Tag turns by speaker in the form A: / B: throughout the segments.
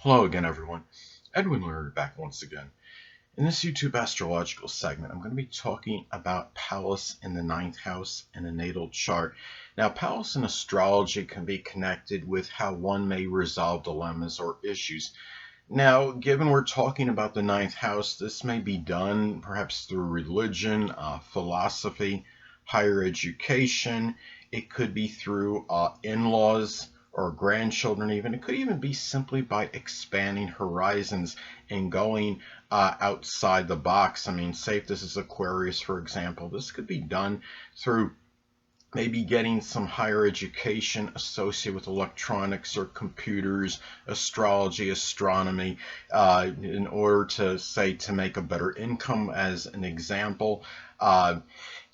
A: Hello again, everyone. Edwin Learnard back once again. In this YouTube astrological segment, I'm going to be talking about Pallas in the ninth house in a natal chart. Now, Pallas in astrology can be connected with how one may resolve dilemmas or issues. Now, given we're talking about the ninth house, this may be done perhaps through religion, philosophy, higher education. It could be through in-laws or grandchildren even. It could even be simply by expanding horizons and going outside the box. I mean, say if this is Aquarius, for example, this could be done through maybe getting some higher education associated with electronics or computers, astrology, astronomy, in order to, say, to make a better income, as an example.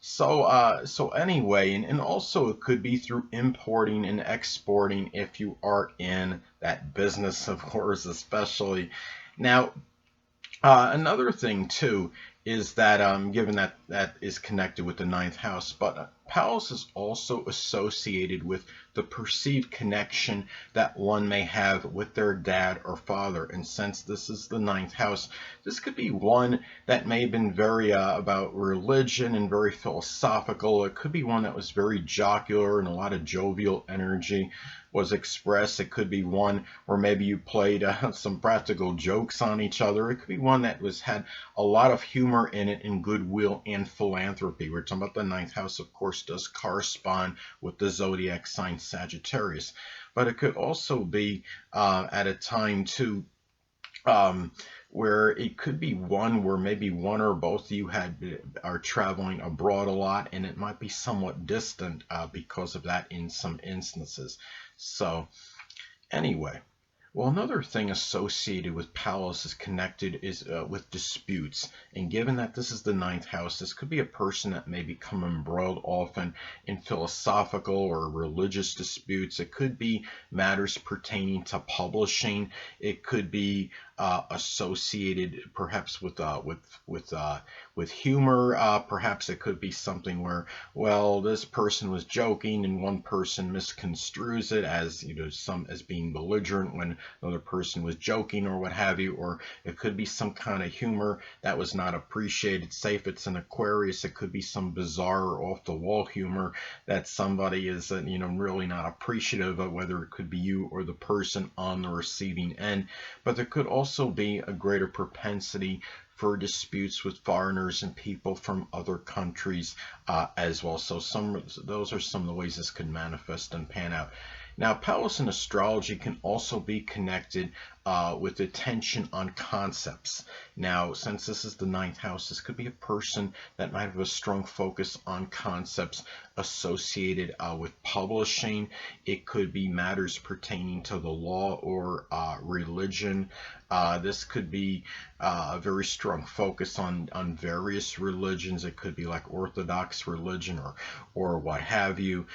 A: So anyway, and also it could be through importing and exporting if you are in that business, of course, especially. Now, another thing too is that given that that is connected with the ninth house, but Pallas is also associated with the perceived connection that one may have with their dad or father. And since this is the ninth house, this could be one that may have been very about religion and very philosophical. It could be one that was very jocular and a lot of jovial energy was expressed. It could be one where maybe you played some practical jokes on each other. It could be one that had a lot of humor in it, and goodwill and philanthropy. We're talking about the ninth house, of course, does correspond with the zodiac sign Sagittarius, but it could also be at a time too where it could be one where maybe one or both of you are traveling abroad a lot, and it might be somewhat distant because of that in some instances. So anyway, well, another thing associated with Pallas is connected is with disputes. And given that this is the ninth house, this could be a person that may become embroiled often in philosophical or religious disputes. It could be matters pertaining to publishing. It could be associated perhaps with humor. Perhaps it could be something where, well, this person was joking and one person misconstrues it as, some as being belligerent when another person was joking or what have you. Or it could be some kind of humor that was not appreciated. Say if it's an Aquarius, it could be some bizarre or off the wall humor that somebody is really not appreciative of, whether it could be you or the person on the receiving end. But there could also be a greater propensity for disputes with foreigners and people from other countries as well. So those are some of the ways this could manifest and pan out. Now, Pallas in astrology can also be connected with attention on concepts. Now, since this is the ninth house, this could be a person that might have a strong focus on concepts associated with publishing. It could be matters pertaining to the law or religion. This could be a very strong focus on various religions. It could be like Orthodox religion or what have you,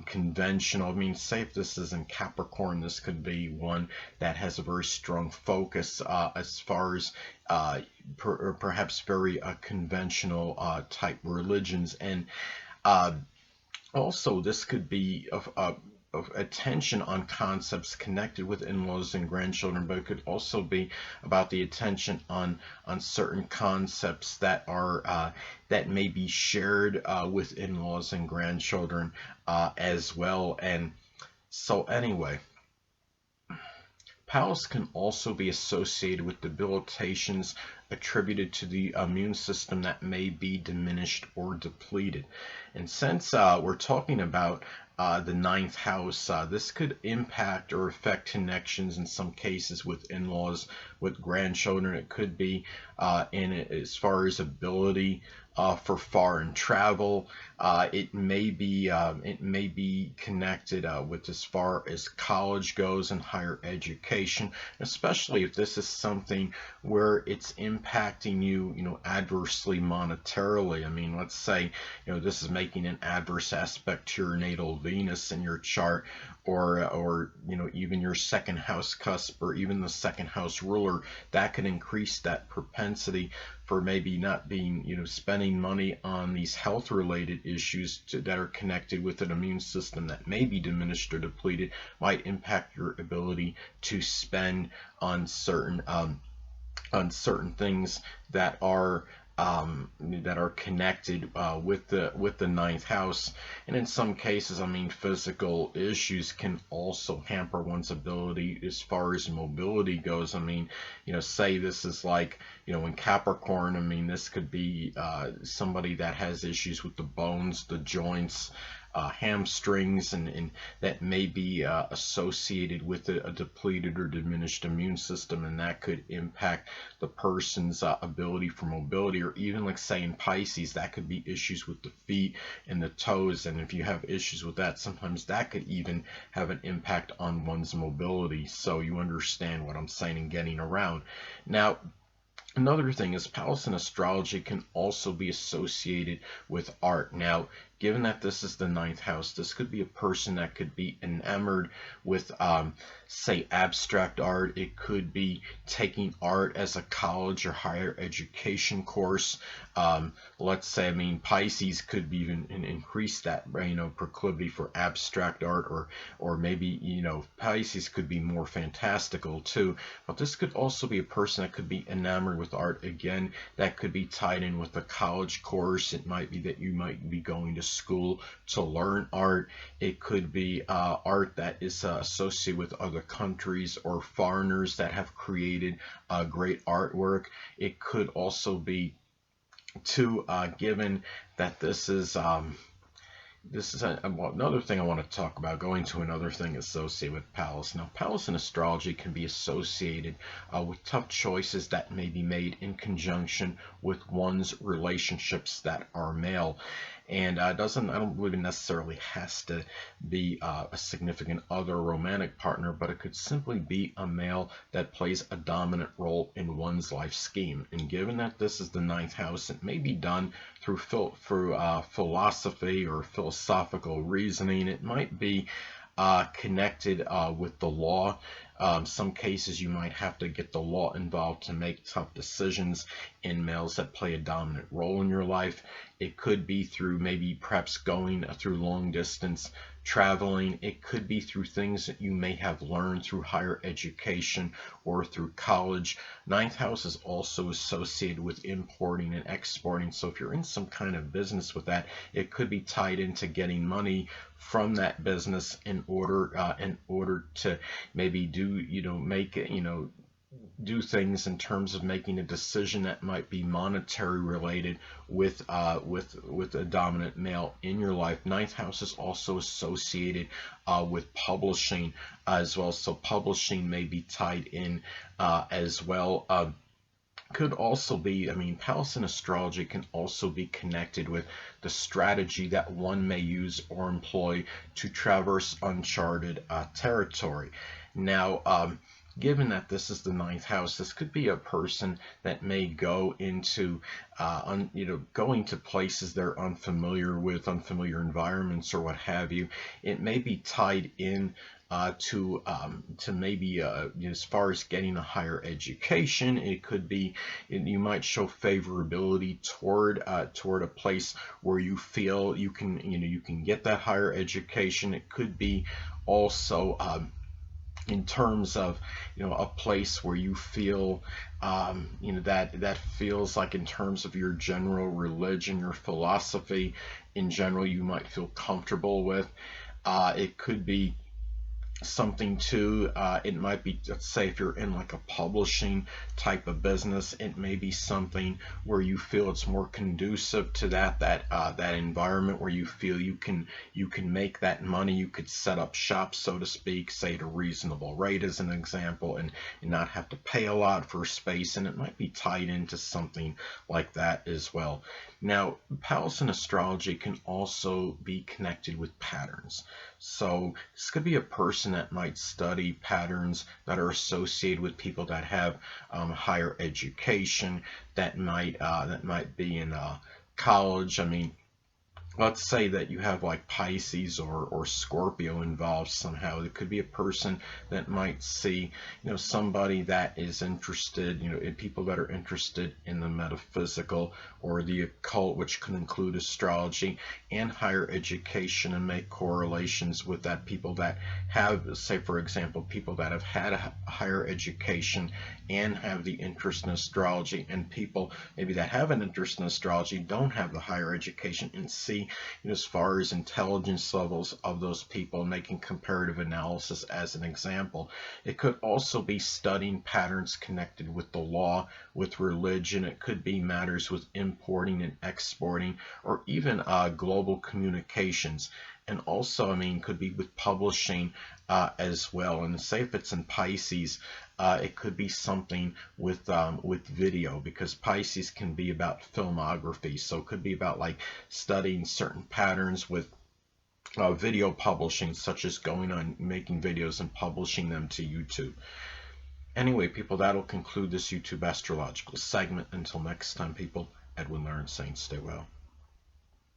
A: conventional. I mean, say if this is in Capricorn, this could be one that has a very strong focus as far as perhaps very conventional type religions. And also this could be of attention on concepts connected with in-laws and grandchildren, but it could also be about the attention on certain concepts that are that may be shared with in-laws and grandchildren as well. And so anyway, Pallas can also be associated with debilitations attributed to the immune system that may be diminished or depleted. And since we're talking about the ninth house, this could impact or affect connections in some cases with in-laws, with grandchildren. It could be in as far as ability for foreign travel. It may be connected with as far as college goes and higher education, especially if this is something where it's impacting you, adversely monetarily. I mean, let's say, this is making an adverse aspect to your natal Venus in your chart, or even your second house cusp, or even the second house ruler. That could increase that propensity for maybe not being, spending money on these health related issues that are connected with an immune system that may be diminished or depleted, might impact your ability to spend on certain things that are connected with the ninth house. And in some cases, I mean, physical issues can also hamper one's ability as far as mobility goes. I mean, say this is like, in Capricorn, I mean, this could be somebody that has issues with the bones, the joints, hamstrings, and that may be associated with a depleted or diminished immune system, and that could impact the person's ability for mobility. Or even, like, say, in Pisces, that could be issues with the feet and the toes, and if you have issues with that, sometimes that could even have an impact on one's mobility. So you understand what I'm saying and getting around. Now, another thing is Pallas in astrology can also be associated with art. Now, given that this is the ninth house, this could be a person that could be enamored with, say, abstract art. It could be taking art as a college or higher education course. Let's say, I mean, Pisces could be even increase that, proclivity for abstract art, or maybe, Pisces could be more fantastical too. But this could also be a person that could be enamored with art. Again, that could be tied in with a college course. It might be that you might be going to school to learn art. It could be art that is associated with other countries or foreigners that have created great artwork. It could also be too, given that this is another thing I want to talk about, going to another thing associated with Pallas. Now, Pallas in astrology can be associated with tough choices that may be made in conjunction with one's relationships that are male. And I don't believe it necessarily has to be a significant other, romantic partner, but it could simply be a male that plays a dominant role in one's life scheme. And given that this is the ninth house, it may be done through philosophy or philosophical reasoning. It might be connected with the law. Some cases you might have to get the law involved to make tough decisions in males that play a dominant role in your life. It could be through maybe perhaps going through long distance traveling. It could be through things that you may have learned through higher education or through college. Ninth house is also associated with importing and exporting. So if you're in some kind of business with that, it could be tied into getting money from that business in order to maybe do things in terms of making a decision that might be monetary related with a dominant male in your life. Ninth house is also associated with publishing as well, so publishing may be tied in as well. Could also be, I mean, Pallas in astrology can also be connected with the strategy that one may use or employ to traverse uncharted territory. Now, given that this is the ninth house, this could be a person that may go into, going to places they're unfamiliar with, unfamiliar environments or what have you. It may be tied in to maybe as far as getting a higher education. It could be you might show favorability toward a place where you feel you can get that higher education. It could be also in terms of a place where you feel that feels like, in terms of your general religion, your philosophy in general, you might feel comfortable with. It could be something too, it might be, let's say if you're in like a publishing type of business, it may be something where you feel it's more conducive to that environment where you feel you can make that money. You could set up shop, so to speak, say at a reasonable rate as an example, and not have to pay a lot for space, and it might be tied into something like that as well. Now, Pallas in astrology can also be connected with patterns. So this could be a person that might study patterns that are associated with people that have higher education, that might be in college. I mean, let's say that you have like Pisces or Scorpio involved somehow. It could be a person that might see, somebody that is interested, in people that are interested in the metaphysical or the occult, which could include astrology and higher education, and make correlations with that. People that have, say for example, people that have had a higher education and have the interest in astrology, and people maybe that have an interest in astrology don't have the higher education, and see, as far as intelligence levels of those people, making comparative analysis as an example. It could also be studying patterns connected with the law, with religion. It could be matters with importing and exporting, or even global communications. And also, could be with publishing as well. And say if it's in Pisces, it could be something with video, because Pisces can be about filmography. So it could be about like studying certain patterns with video publishing, such as going on making videos and publishing them to YouTube. Anyway, people, that'll conclude this YouTube astrological segment. Until next time, people, Edwin Learnard saying stay well.